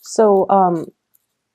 So,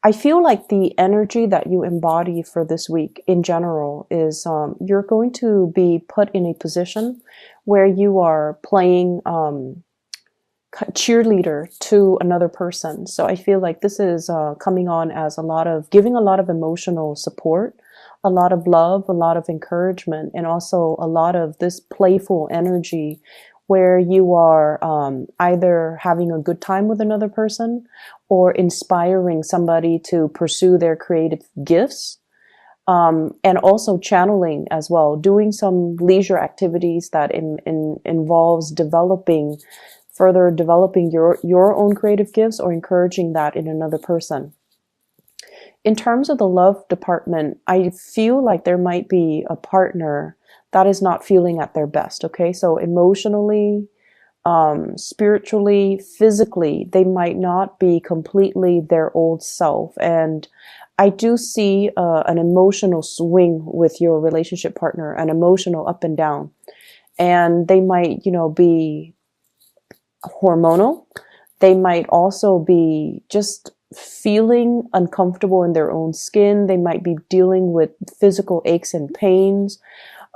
I feel like the energy that you embody for this week in general is you're going to be put in a position where you are playing cheerleader to another person. So I feel like this is coming on as a lot of giving a lot of emotional support, a lot of love, a lot of encouragement, and also a lot of this playful energy where you are either having a good time with another person or inspiring somebody to pursue their creative gifts. And also channeling as well, doing some leisure activities that involves further developing your own creative gifts or encouraging that in another person. In terms of the love department, I feel like there might be a partner that is not feeling at their best. Okay, so emotionally, spiritually, physically, they might not be completely their old self. And I do see an emotional swing with your relationship partner, an emotional up and down. And they might, be hormonal. They might also be just feeling uncomfortable in their own skin. They might be dealing with physical aches and pains.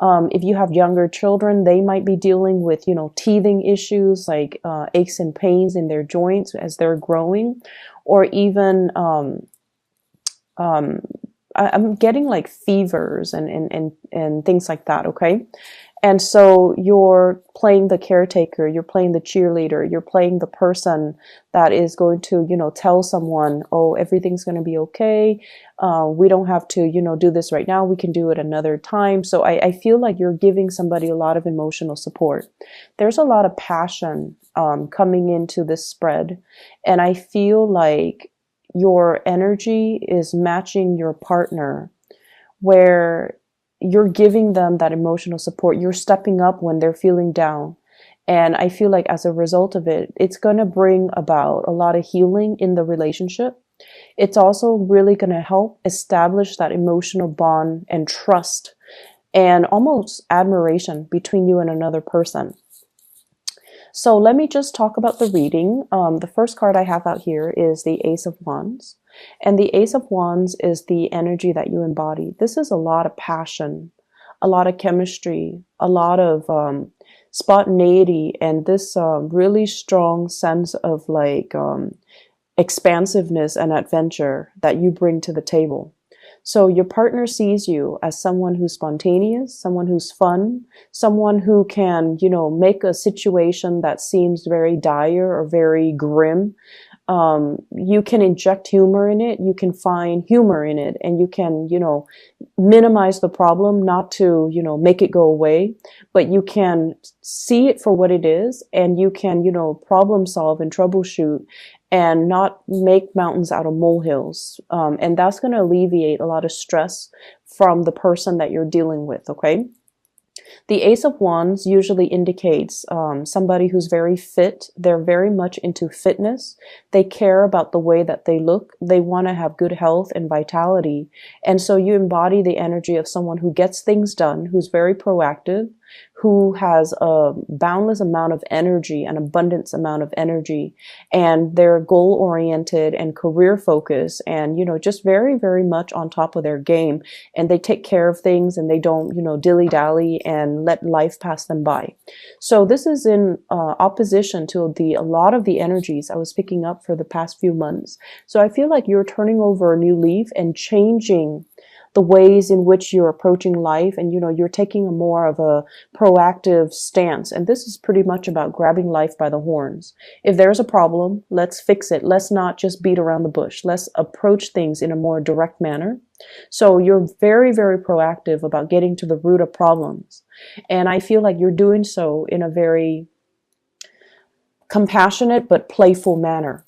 If you have younger children, they might be dealing with, teething issues like aches and pains in their joints as they're growing, or even I'm getting like fevers and things like that. Okay. And so you're playing the caretaker, you're playing the cheerleader, you're playing the person that is going to, tell someone, oh, everything's going to be okay. We don't have to, do this right now. We can do it another time. So I feel like you're giving somebody a lot of emotional support. There's a lot of passion coming into this spread. And I feel like your energy is matching your partner, where you're giving them that emotional support. You're stepping up when they're feeling down. And I feel like as a result of it, it's going to bring about a lot of healing in the relationship. It's also really going to help establish that emotional bond and trust and almost admiration between you and another person. So let me just talk about the reading. The first card I have out here is the Ace of Wands. And the Ace of Wands is the energy that you embody. This is a lot of passion, a lot of chemistry, a lot of spontaneity, and this really strong sense of like expansiveness and adventure that you bring to the table. So your partner sees you as someone who's spontaneous, someone who's fun, someone who can, make a situation that seems very dire or very grim. You can inject humor in it. You can find humor in it, and you can, minimize the problem, not to, make it go away, but you can see it for what it is, and you can, problem solve and troubleshoot and not make mountains out of molehills. And that's going to alleviate a lot of stress from the person that you're dealing with. Okay. The Ace of Wands usually indicates somebody who's very fit. They're very much into fitness. They care about the way that they look. They want to have good health and vitality. And so you embody the energy of someone who gets things done, who's very proactive, who has a boundless amount of energy, an abundance amount of energy, and they're goal oriented and career focused and, just very, very much on top of their game. And they take care of things, and they don't, dilly dally and let life pass them by. So this is in opposition to a lot of the energies I was picking up for the past few months. So I feel like you're turning over a new leaf and changing the ways in which you're approaching life, and you're taking a more of a proactive stance. And this is pretty much about grabbing life by the horns. If there's a problem, let's fix it. Let's not just beat around the bush. Let's approach things in a more direct manner. So you're very, very proactive about getting to the root of problems. And I feel like you're doing so in a very compassionate but playful manner.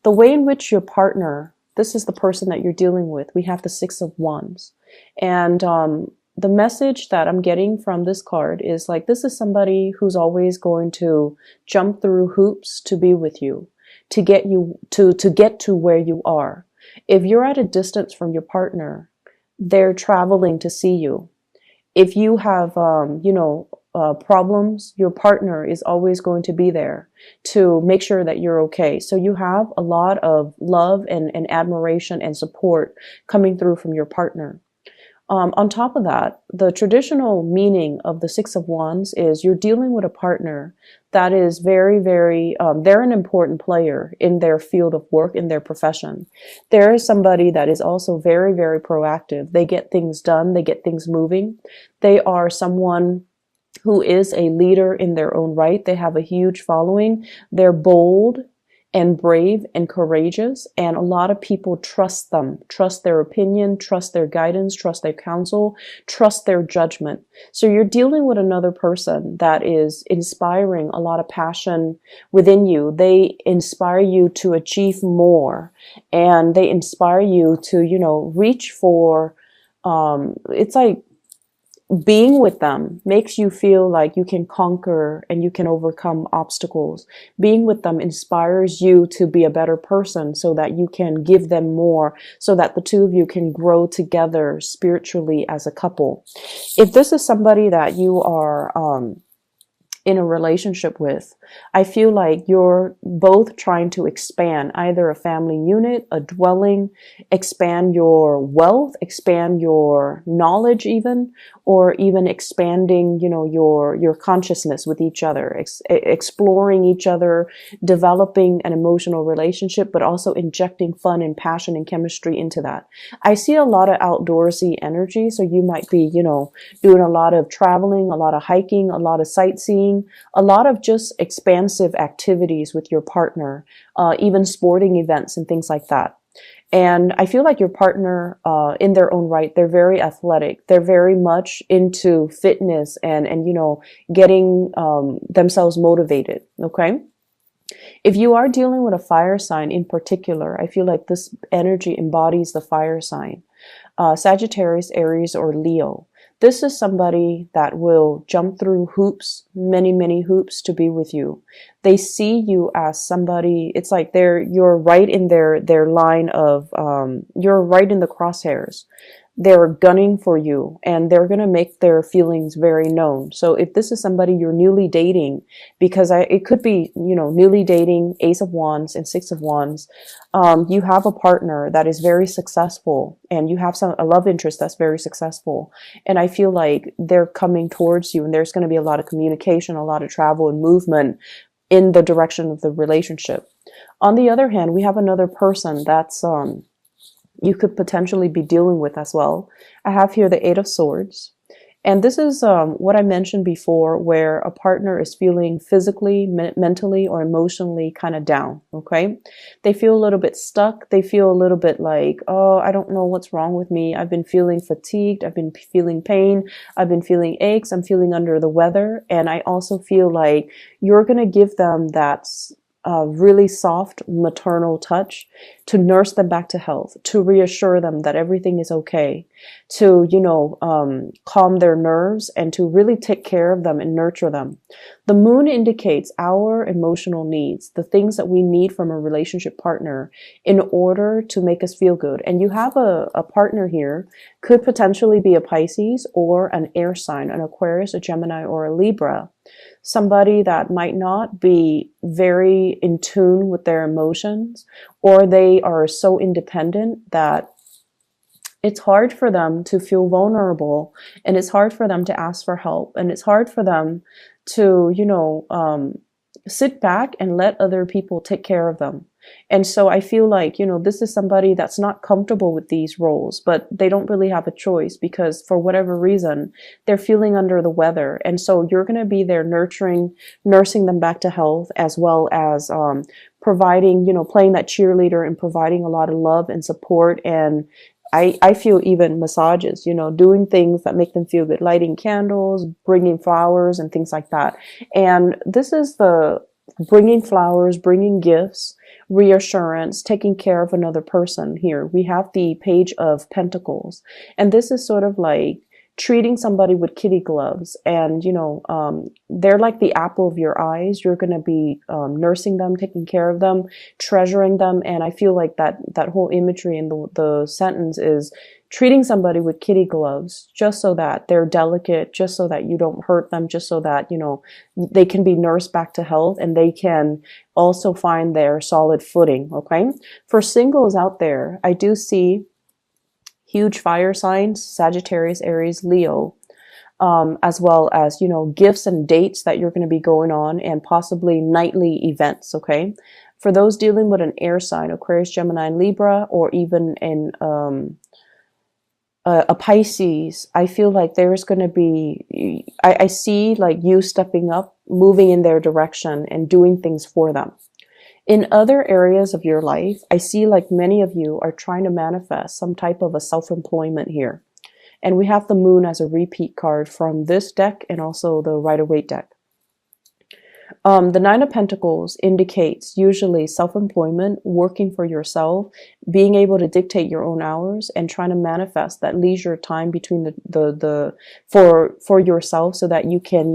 The way in which your partner, this is the person that you're dealing with. We have the Six of Wands. And the message that I'm getting from this card is like, this is somebody who's always going to jump through hoops to be with you, to get you to get to where you are. If you're at a distance from your partner, they're traveling to see you. If you have, problems, your partner is always going to be there to make sure that you're okay. So you have a lot of love and admiration and support coming through from your partner. On top of that, the traditional meaning of the Six of Wands is you're dealing with a partner that is very, very, they're an important player in their field of work, in their profession. There is somebody that is also very, very proactive. They get things done. They get things moving. They are someone who is a leader in their own right. They have a huge following. They're bold and brave and courageous, and a lot of people trust them, trust their opinion, trust their guidance, trust their counsel, trust their judgment. So you're dealing with another person that is inspiring a lot of passion within you. They inspire you to achieve more, and they inspire you to, reach for, it's like being with them makes you feel like you can conquer and you can overcome obstacles. Being with them inspires you to be a better person so that you can give them more, so that the two of you can grow together spiritually as a couple. If this is somebody that you are in a relationship with, I feel like you're both trying to expand either a family unit, a dwelling, expand your wealth, expand your knowledge even, or even expanding, your consciousness with each other, exploring each other, developing an emotional relationship, but also injecting fun and passion and chemistry into that. I see a lot of outdoorsy energy. So you might be, doing a lot of traveling, a lot of hiking, a lot of sightseeing, a lot of just expansive activities with your partner, even sporting events and things like that. And I feel like your partner, in their own right, they're very athletic. They're very much into fitness and getting, themselves motivated. Okay. If you are dealing with a fire sign in particular, I feel like this energy embodies the fire sign, Sagittarius, Aries, or Leo. This is somebody that will jump through hoops, many, many hoops to be with you. They see you as somebody, it's like you're right in their line of, you're right in the crosshairs. They're gunning for you and they're going to make their feelings very known. So if this is somebody you're newly dating, because it could be, newly dating, Ace of Wands and Six of Wands, you have a partner that is very successful and you have a love interest that's very successful. And I feel like they're coming towards you and there's going to be a lot of communication, a lot of travel and movement in the direction of the relationship. On the other hand, we have another person that's, you could potentially be dealing with as well. I have here the Eight of Swords. And this is what I mentioned before, where a partner is feeling physically, mentally, or emotionally kind of down, okay? They feel a little bit stuck. They feel a little bit like, oh, I don't know what's wrong with me. I've been feeling fatigued. I've been feeling pain. I've been feeling aches. I'm feeling under the weather. And I also feel like you're going to give them that really soft maternal touch to nurse them back to health, to reassure them that everything is okay, to, calm their nerves and to really take care of them and nurture them. The moon indicates our emotional needs, the things that we need from a relationship partner in order to make us feel good. And you have a partner here, could potentially be a Pisces or an air sign, an Aquarius, a Gemini, or a Libra. Somebody that might not be very in tune with their emotions, or they are so independent that it's hard for them to feel vulnerable, and it's hard for them to ask for help, and it's hard for them to, sit back and let other people take care of them. And so I feel like, this is somebody that's not comfortable with these roles, but they don't really have a choice because for whatever reason, they're feeling under the weather. And so you're going to be there nursing them back to health, as well as providing, playing that cheerleader and providing a lot of love and support. And I feel even massages, doing things that make them feel good, lighting candles, bringing flowers and things like that. And this is the bringing flowers, bringing gifts, reassurance, taking care of another person here. We have the Page of Pentacles, and this is sort of like treating somebody with kitty gloves, and they're like the apple of your eyes. You're going to be nursing them, taking care of them, treasuring them. And I feel like that whole imagery in the sentence is treating somebody with kitty gloves just so that they're delicate, just so that you don't hurt them, just so that, they can be nursed back to health and they can also find their solid footing, okay? For singles out there, I do see huge fire signs, Sagittarius, Aries, Leo, as well as, gifts and dates that you're going to be going on and possibly nightly events, okay? For those dealing with an air sign, Aquarius, Gemini, and Libra, or even in a Pisces, I feel like there's going to be, I see like you stepping up, moving in their direction and doing things for them. In other areas of your life, I see like many of you are trying to manifest some type of a self-employment here. And we have the moon as a repeat card from this deck and also the Rider-Waite deck. The Nine of Pentacles indicates usually self-employment, working for yourself, being able to dictate your own hours, and trying to manifest that leisure time between for yourself so that you can,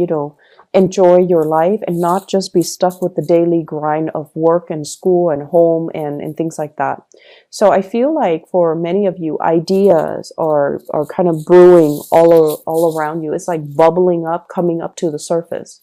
enjoy your life and not just be stuck with the daily grind of work and school and home and things like that. So I feel like for many of you, ideas are kind of brewing all around you. It's like bubbling up, coming up to the surface.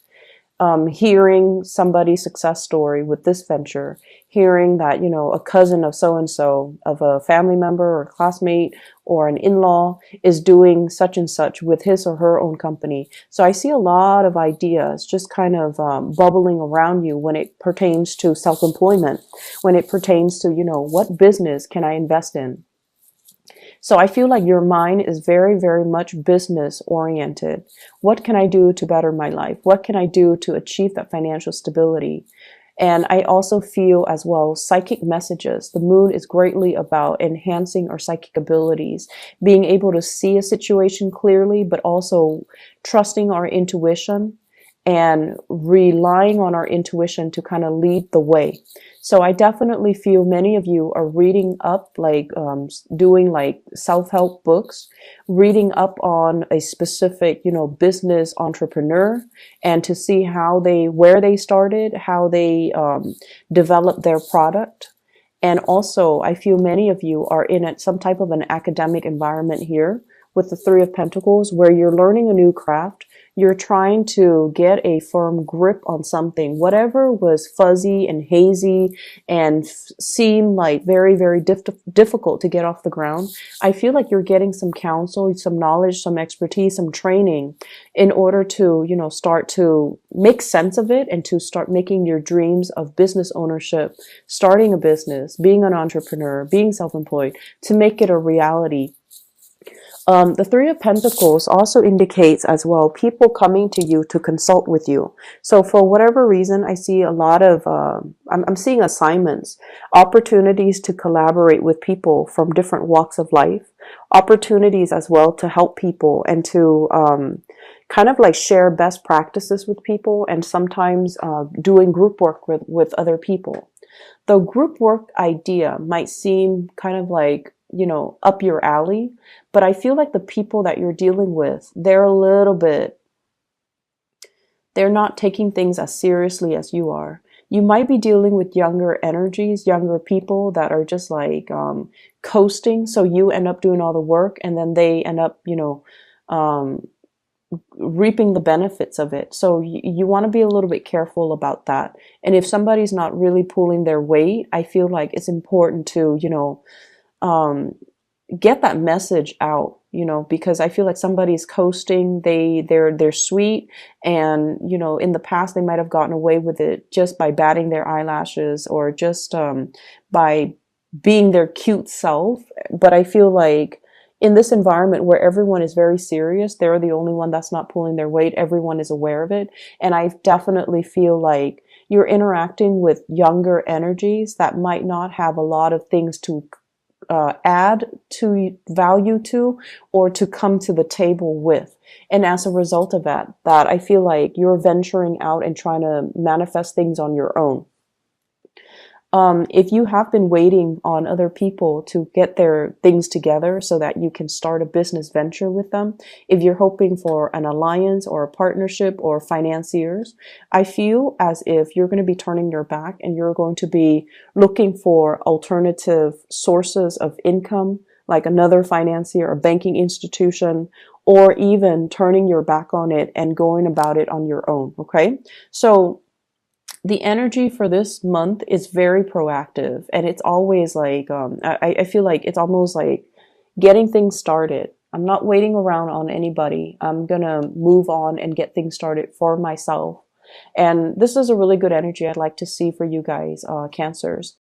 Hearing somebody's success story with this venture, hearing that, a cousin of so-and-so, of a family member or classmate or an in-law is doing such and such with his or her own company. So I see a lot of ideas just kind of bubbling around you when it pertains to self-employment, when it pertains to, what business can I invest in? So I feel like your mind is very, very much business oriented. What can I do to better my life? What can I do to achieve that financial stability? And I also feel as well psychic messages. The moon is greatly about enhancing our psychic abilities, being able to see a situation clearly, but also trusting our intuition and relying on our intuition to kind of lead the way. So I definitely feel many of you are reading up, like doing like self-help books, reading up on a specific, business entrepreneur, and to see where they started, how they developed their product. And also I feel many of you are in some type of an academic environment here with the Three of Pentacles, where you're learning a new craft. You're trying to get a firm grip on something, whatever was fuzzy and hazy and seemed like very, very difficult to get off the ground. I feel like you're getting some counsel, some knowledge, some expertise, some training in order to, start to make sense of it and to start making your dreams of business ownership, starting a business, being an entrepreneur, being self-employed, to make it a reality. The Three of Pentacles also indicates as well people coming to you to consult with you. So for whatever reason, I see a lot of, I'm seeing assignments, opportunities to collaborate with people from different walks of life, opportunities as well to help people and to kind of like share best practices with people, and sometimes doing group work with other people. The group work idea might seem kind of like, up your alley, but I feel like the people that you're dealing with, they're not taking things as seriously as you are. You might be dealing with younger energies, younger people that are just like coasting. So you end up doing all the work and then they end up, reaping the benefits of it. So you want to be a little bit careful about that. And if somebody's not really pulling their weight, I feel like it's important to, get that message out, because I feel like somebody's coasting, they're sweet, and, in the past they might have gotten away with it just by batting their eyelashes or just by being their cute self. But I feel like in this environment where everyone is very serious, they're the only one that's not pulling their weight. Everyone is aware of it. And I definitely feel like you're interacting with younger energies that might not have a lot of things to add to value to, or to come to the table with. And as a result of that I feel like you're venturing out and trying to manifest things on your own. If you have been waiting on other people to get their things together so that you can start a business venture with them, if you're hoping for an alliance or a partnership or financiers, I feel as if you're going to be turning your back and you're going to be looking for alternative sources of income, like another financier, a banking institution, or even turning your back on it and going about it on your own. Okay. So the energy for this month is very proactive, and it's always like, I feel like it's almost like getting things started. I'm not waiting around on anybody. I'm gonna move on and get things started for myself. And this is a really good energy I'd like to see for you guys, Cancers.